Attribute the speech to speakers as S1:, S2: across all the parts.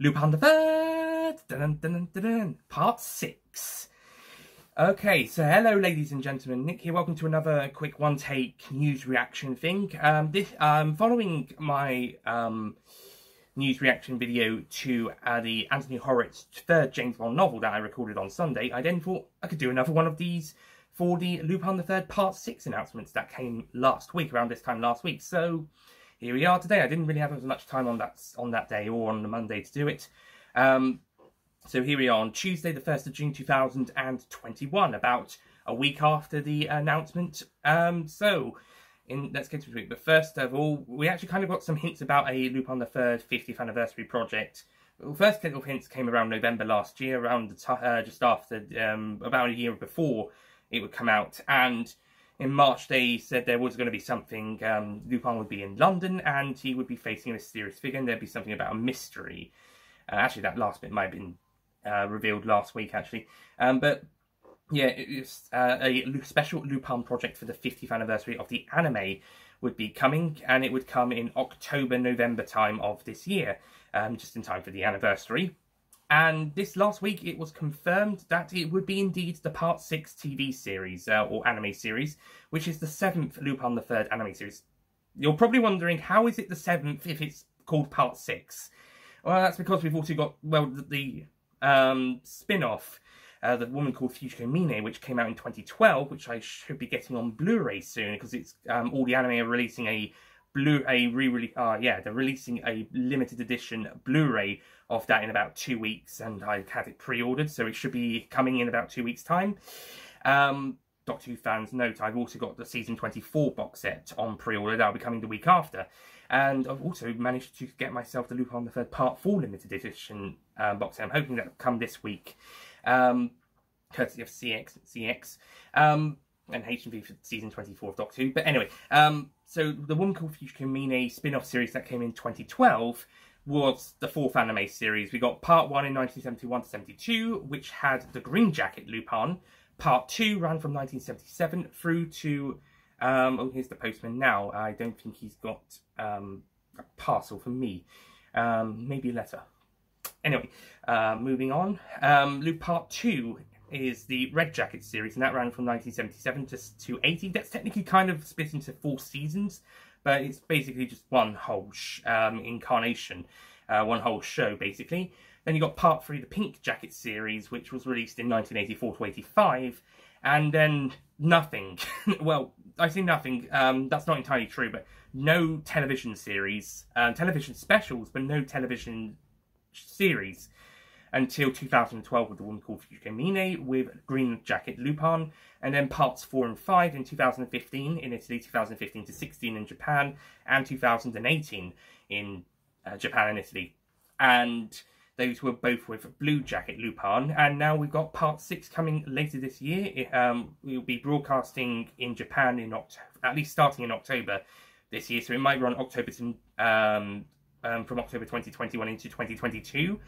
S1: Lupin the Third, part 6. Okay, so hello ladies and gentlemen, Nick here. Welcome to another quick one-take news reaction thing. Following my news reaction video to the Anthony Horowitz third James Bond novel that I recorded on Sunday, I then thought I could do another one of these for the Lupin the Third part 6 announcements that came last week, around this time last week. So here we are today. I didn't really have as much time on that day or on the Monday to do it. So here we are on Tuesday, the 1st of June 2021, about a week after the announcement. Let's get to it. But first of all, we actually kind of got some hints about a Lupin the Third 50th anniversary project. The first little hints came around November last year, around the just after, about a year before it would come out. And in March, they said there was going to be something. Lupin would be in London, and he would be facing a mysterious figure, and there'd be something about a mystery. Actually, that last bit might have been revealed last week, actually. But yeah, it's a special Lupin project for the 50th anniversary of the anime would be coming, and it would come in October, November time of this year, just in time for the anniversary. And this last week, it was confirmed that it would be indeed the Part 6 TV series, or anime series, which is the 7th Lupin the Third anime series. You're probably wondering, how is it the 7th if it's called Part 6? Well, that's because we've also got, well, the spin-off, The Woman Called Fujiko Mine, which came out in 2012, which I should be getting on Blu-ray soon, because it's, all the anime are releasing they're releasing a limited edition Blu-ray of that in about 2 weeks, and I had it pre-ordered, so it should be coming in about 2 weeks' time. Doctor Who fans note, I've also got the season 24 box set on pre-order. That'll be coming the week after. And I've also managed to get myself the Lupin the Third Part 4 limited edition box set. I'm hoping that'll come this week, courtesy of CX, and HMV for season 24 of Doctor Who. But anyway, so The Woman Called Fujiko Mine spin-off series that came in 2012 was the 4th anime series. We got Part 1 in 1971 to 72, which had the Green Jacket Lupin. Part 2 ran from 1977 through to, oh, here's the postman now. I don't think he's got a parcel for me. Maybe a letter. Anyway, moving on. Part 2 is the Red Jacket series, and that ran from 1977 to 80. That's technically kind of split into 4 seasons, but it's basically just one whole incarnation, one whole show, basically. Then you got Part 3, the Pink Jacket series, which was released in 1984 to 85, and then nothing. Well, I say nothing, that's not entirely true, but no television series, television specials, but no television series until 2012 with The Woman Called Fujiko Mine with Green Jacket Lupin, and then parts 4 and 5 in 2015 in Italy, 2015 to 16 in Japan, and 2018 in Japan and Italy. And those were both with Blue Jacket Lupin, and now we've got Part 6 coming later this year. We'll be broadcasting in Japan in at least starting in October this year, so it might run October to, from October 2021 into 2022.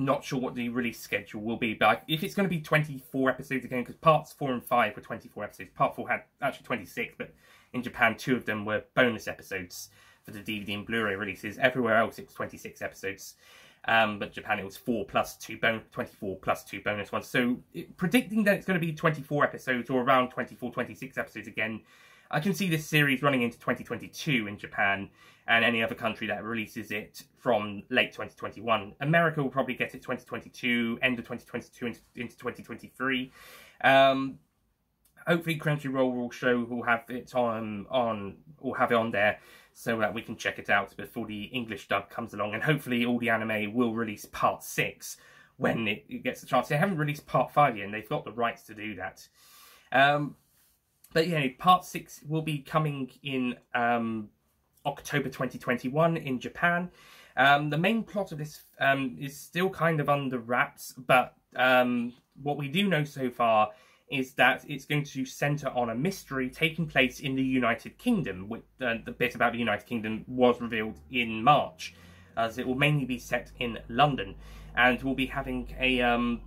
S1: Not sure what the release schedule will be, but if it's going to be 24 episodes again, because parts 4 and 5 were 24 episodes. Part 4 had actually 26, but in Japan 2 of them were bonus episodes for the DVD and Blu-ray releases. Everywhere else it was 26 episodes, but Japan it was 24 plus 2 bonus ones. So predicting that it's going to be 24 episodes or around 24, 26 episodes again, I can see this series running into 2022 in Japan and any other country that releases it from late 2021. America will probably get it 2022, end of 2022 into 2023. Hopefully Crunchyroll will have it on there so that we can check it out before the English dub comes along. And hopefully all the anime will release Part 6 when it gets the chance. They haven't released Part 5 yet, and they've got the rights to do that. But yeah, Part 6 will be coming in October 2021 in Japan. The main plot of this is still kind of under wraps, but what we do know so far is that it's going to centre on a mystery taking place in the United Kingdom. The bit about the United Kingdom was revealed in March, as it will mainly be set in London, and we'll be having a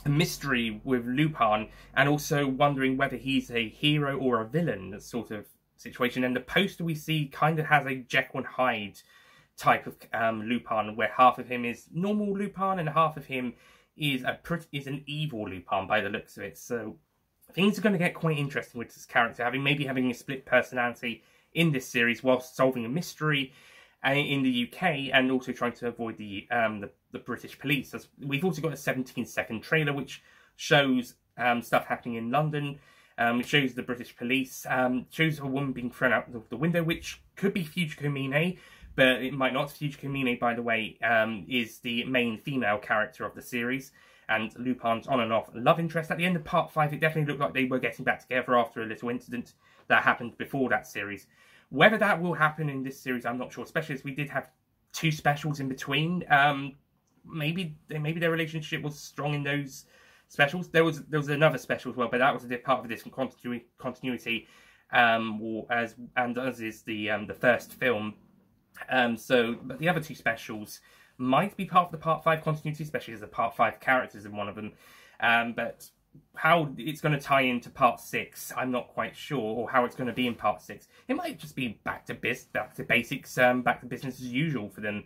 S1: mystery with Lupin, and also wondering whether he's a hero or a villain sort of situation. And the poster we see kind of has a Jekyll and Hyde type of Lupin, where half of him is normal Lupin and half of him is an evil Lupin by the looks of it. So things are going to get quite interesting with this character, maybe having a split personality in this series whilst solving a mystery in the UK, and also trying to avoid the British police. We've also got a 17-second trailer which shows stuff happening in London. It shows the British police, shows a woman being thrown out of the window, which could be Fujiko Mine, but it might not. Fujiko Mine, by the way, is the main female character of the series, and Lupin's on and off love interest. At the end of part 5, it definitely looked like they were getting back together after a little incident that happened before that series. Whether that will happen in this series, I'm not sure, especially as we did have 2 specials in between. Maybe their relationship was strong in those specials. There was another special as well, but that was a part of a different continuity, as is the first film. But the other 2 specials might be part of the part 5 continuity, especially as the part 5 characters in one of them. But how it's going to tie into part 6, I'm not quite sure, or how it's going to be in part 6. It might just be back to basics, back to business as usual for them.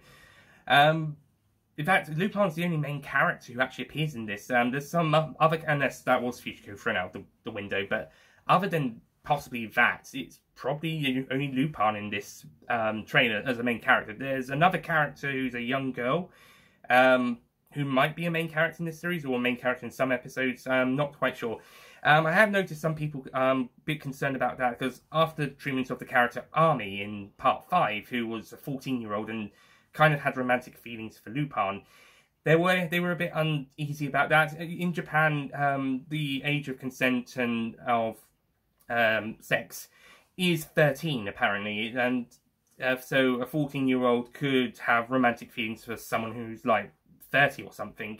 S1: In fact, Lupin's the only main character who actually appears in this. There's some other, unless that was Fujiko thrown out the window, but other than possibly that, it's probably only Lupin in this trailer as a main character. There's another character who's a young girl, who might be a main character in this series, or a main character in some episodes. I'm not quite sure. I have noticed some people a bit concerned about that, because after treatment of the character Army in part 5, who was a 14-year-old and kind of had romantic feelings for Lupin, they were a bit uneasy about that. In Japan, the age of consent and of sex is 13 apparently, and so a 14-year-old could have romantic feelings for someone who's like 30 or something.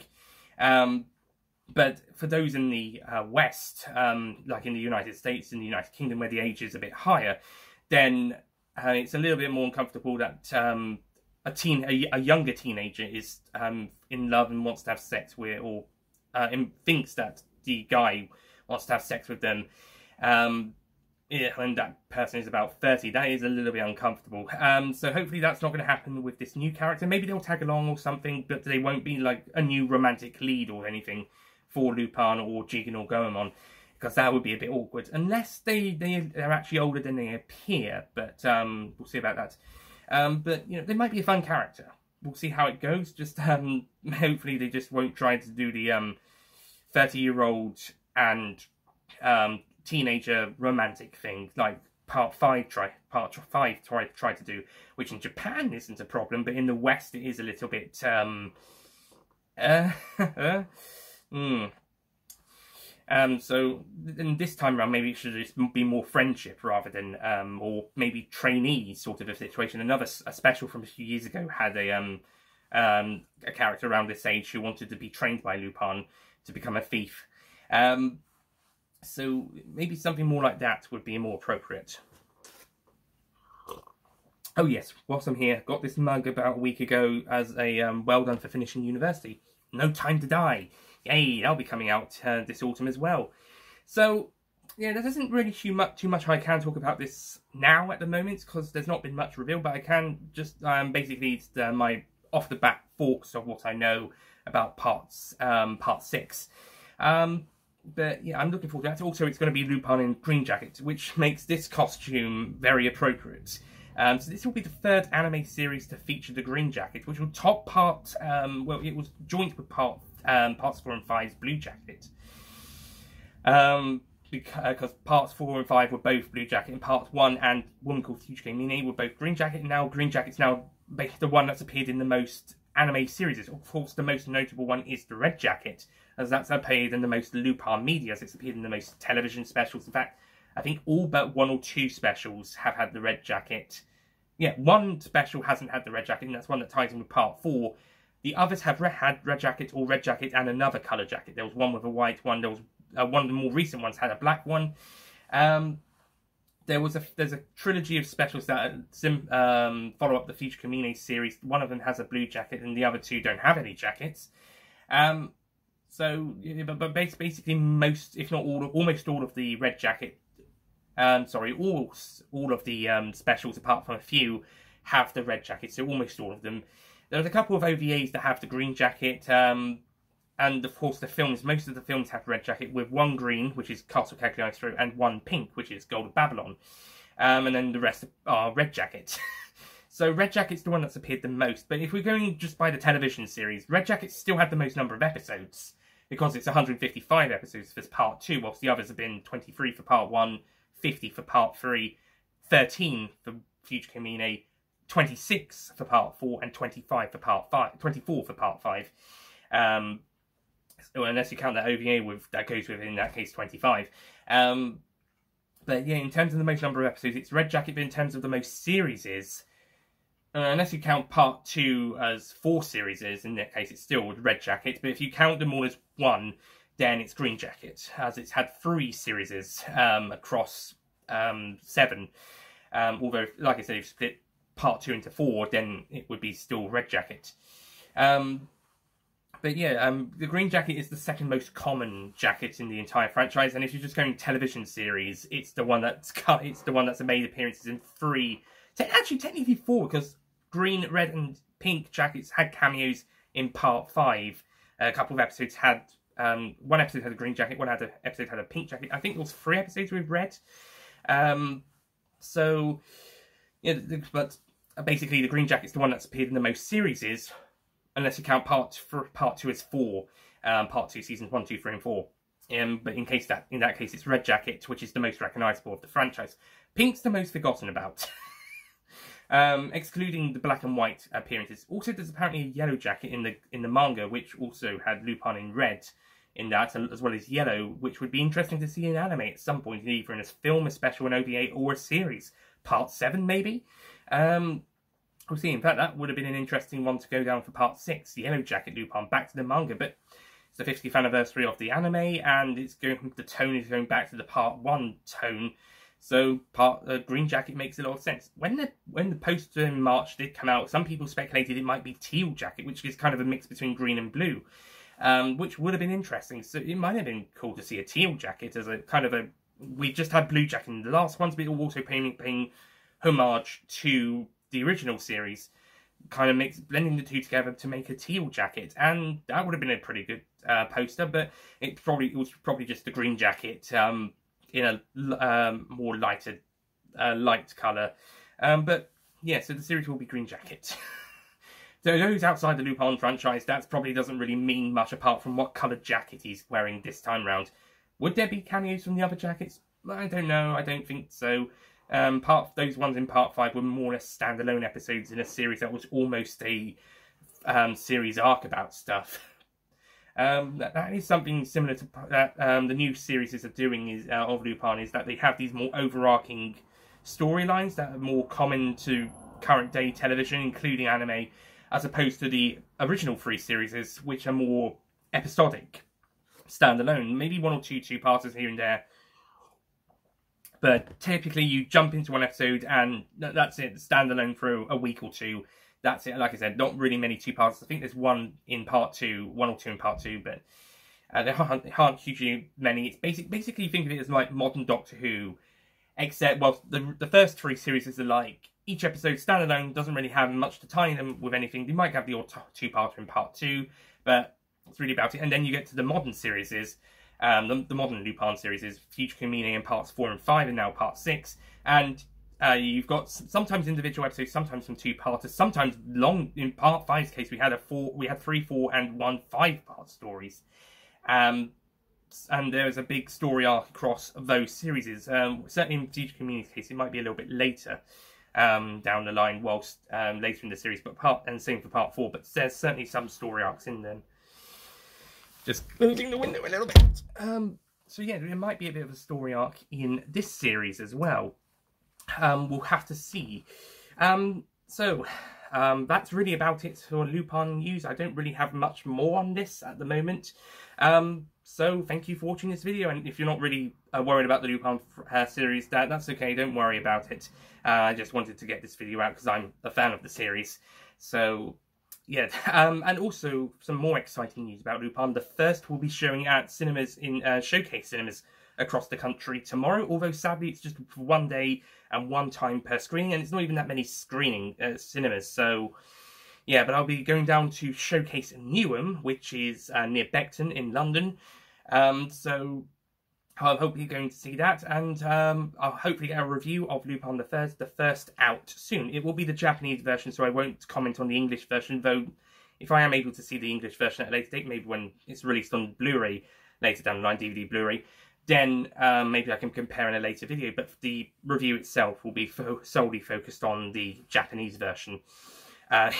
S1: But for those in the West, like in the United States, in the United Kingdom, where the age is a bit higher, then it's a little bit more uncomfortable that a younger teenager is in love and wants to have sex with, or thinks that the guy wants to have sex with them, and that person is about 30. That is a little bit uncomfortable. So hopefully that's not going to happen with this new character. Maybe they'll tag along or something, but they won't be like a new romantic lead or anything for Lupin or Jigen or Goemon, because that would be a bit awkward, unless they're actually older than they appear. But we'll see about that. But you know, they might be a fun character. We'll see how it goes. Just hopefully they just won't try to do the 30-year-old and teenager romantic thing like part 5 tried to do, which in Japan isn't a problem, but in the West it is a little bit so in this time around, maybe it should just be more friendship rather than or maybe trainee sort of a situation. A special from a few years ago had a character around this age who wanted to be trained by Lupin to become a thief. So maybe something more like that would be more appropriate. Oh yes, whilst I'm here, got this mug about a week ago as a well done for finishing university. No Time to Die. Yay, that'll be coming out this autumn as well. So, yeah, there isn't really too much I can talk about this now at the moment, because there's not been much revealed, but I can just basically it's my off-the-bat thoughts of what I know about part 6. But yeah, I'm looking forward to that. Also, it's going to be Lupin in green jacket, which makes this costume very appropriate. So this will be the 3rd anime series to feature the green jacket, which will top part, well, it was joint with parts 4 and 5's blue jacket. Because parts 4 and 5 were both blue jacket, and part 1 and Woman Called Fujiko Mine were both green jacket, and now green jacket's now the one that's appeared in the most anime series. Of course, the most notable one is the red jacket, as that's appeared in the most Lupin medias. It's appeared in the most television specials. In fact, I think all but 1 or 2 specials have had the red jacket. Yeah, 1 special hasn't had the red jacket, and that's one that ties in with part 4. The others have had red jacket or red jacket and another colour jacket. There was one with a white one. There was one of the more recent ones had a black one. There's a trilogy of specials that follow up the Fujiko Mine series. One of them has a blue jacket, and the other 2 don't have any jackets. But basically most, if not all, almost all of the red jacket, all of the specials apart from a few have the red jacket, so almost all of them. There's a couple of OVAs that have the green jacket, and of course the films, most of the films have red jacket, with one green, which is Castle Cagliostro, and one pink, which is Gold of Babylon. And then the rest are red jacket. So red jacket's the one that's appeared the most, but if we're going just by the television series, red jacket still had the most number of episodes, because it's 155 episodes for part 2, whilst the others have been 23 for part 1, 50 for part 3, 13 for Future Comine, 26 for part 4, and 25 for part 5, 24 for part 5. So unless you count that OVA that goes with, in that case, 25. But yeah, in terms of the most number of episodes, it's red jacket, but in terms of the most series, unless you count part 2 as 4 series, in that case it's still red jacket, but if you count them all as 1, then it's green jacket, as it's had 3 series across 7. Although, like I said, if you split part 2 into 4, then it would be still red jacket. But yeah, the green jacket is the second most common jacket in the entire franchise, and if you're just going television series, it's the one that's made appearances in 3, actually technically 4, because green, red, and pink jackets had cameos in part 5. A couple of episodes had one episode had a green jacket, one episode had a pink jacket. I think there was 3 episodes with red. So yeah, but basically the green jacket's the one that's appeared in the most series, unless you count part 2 as 4, part 2 seasons 1, 2, 3, and 4. But in that case, it's red jacket, which is the most recognisable of the franchise. Pink's the most forgotten about, excluding the black and white appearances. Also, there's apparently a yellow jacket in the manga, which also had Lupin in red in that, as well as yellow, which would be interesting to see in anime at some point, either in a film, a special, an OVA, or a series. Part 7, maybe. We'll see. In fact, that would have been an interesting one to go down for part 6, the Yellow Jacket Lupin, back to the manga. But it's the 50th anniversary of the anime, and the tone is going back to the part 1 tone. So Green Jacket makes a lot of sense. When the poster in March did come out, some people speculated it might be Teal Jacket, which is kind of a mix between green and blue, which would have been interesting. So it might have been cool to see a Teal Jacket as a kind of a... We just had Blue Jacket in the last ones, but also paying homage to the original series, kind of blending the two together to make a Teal Jacket, and that would have been a pretty good poster. But it was probably just the Green Jacket in a more light colour. But yeah, so the series will be Green Jacket. So those outside the Lupin franchise, that probably doesn't really mean much apart from what coloured jacket he's wearing this time round. Would there be cameos from the other jackets? I don't know. I don't think so. Those ones in part 5 were more or less standalone episodes in a series that was almost a series arc about stuff. That is something similar to that the new series are doing of Lupin, is that they have these more overarching storylines that are more common to current day television, including anime, as opposed to the original 3 series, which are more episodic, standalone, maybe 1 or 2 two-parters here and there. But typically you jump into one episode and that's it, standalone for a week or 2. That's it. Like I said, not really many two-parters. I think there's 1 in part 2, 1 or 2 in part 2, but there aren't hugely many. It's basically think of it as like modern Doctor Who, except, well, the first 3 series are like, each episode standalone, doesn't really have much to tie them with anything. They might have the odd two-parter in part 2, but that's really about it. And then you get to the modern series, the modern Lupin series is Future Comine in parts 4 and 5, and now part 6. And you've got sometimes individual episodes, sometimes from two-parters, sometimes long. In part 5's case, we had 3, 4, and 1 5-part stories. And there's a big story arc across those series. Certainly in Future Comine's case, it might be a little bit later down the line, whilst later in the series, and same for part 4. But there's certainly some story arcs in them. Just moving the window a little bit. So yeah, there might be a bit of a story arc in this series as well. We'll have to see. So that's really about it for Lupin news. I don't really have much more on this at the moment. So thank you for watching this video, and if you're not really worried about the Lupin series, that's okay, don't worry about it. I just wanted to get this video out because I'm a fan of the series. So yeah, and also some more exciting news about Lupin. The first will be showing at cinemas in Showcase Cinemas across the country tomorrow, although sadly it's just for 1 day and 1 time per screening, and it's not even that many cinemas, so yeah, but I'll be going down to Showcase Newham, which is near Beckton in London, so I'll hopefully going to see that, and I'll hopefully get a review of Lupin the Third, the first, out soon. It will be the Japanese version, so I won't comment on the English version, though if I am able to see the English version at a later date, maybe when it's released on Blu-ray later down the line, DVD Blu-ray, then maybe I can compare in a later video, but the review itself will be solely focused on the Japanese version,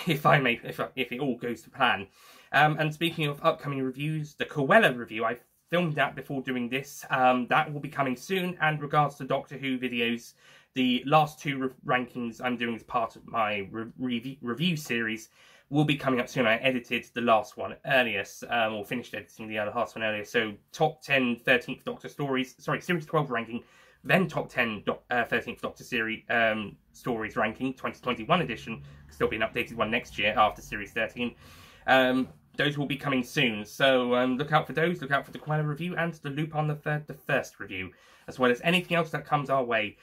S1: if it all goes to plan. And speaking of upcoming reviews, the Cruella review, I filmed that before doing this. That will be coming soon. And regards to Doctor Who videos, the last 2 rankings I'm doing as part of my review series will be coming up soon. I edited the last one earlier, or finished editing the other last one earlier. So top 10 13th Doctor stories, sorry, series 12 ranking, then top 10 13th Doctor series stories ranking, 2021 edition. Still be an updated one next year after series 13. Those will be coming soon, so look out for those. Look out for the Cruella review and the Lupin the Third, the first review, as well as anything else that comes our way.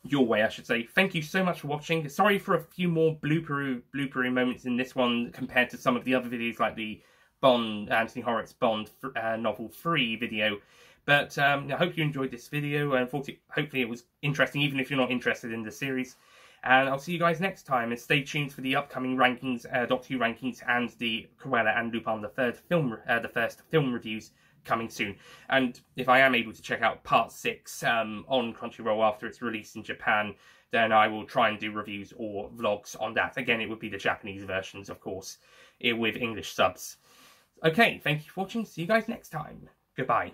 S1: Your way, I should say. Thank you so much for watching. Sorry for a few more bloopery moments in this one compared to some of the other videos, like the Anthony Horrocks Bond novel 3 video. But I hope you enjoyed this video, and hopefully it was interesting, even if you're not interested in the series. And I'll see you guys next time, and stay tuned for the upcoming rankings, Doctor Who rankings, and the Cruella and Lupin the Third film, the first film reviews coming soon. And if I am able to check out Part 6 on Crunchyroll after it's released in Japan, then I will try and do reviews or vlogs on that. Again, it would be the Japanese versions, of course, with English subs. Okay, thank you for watching. See you guys next time. Goodbye.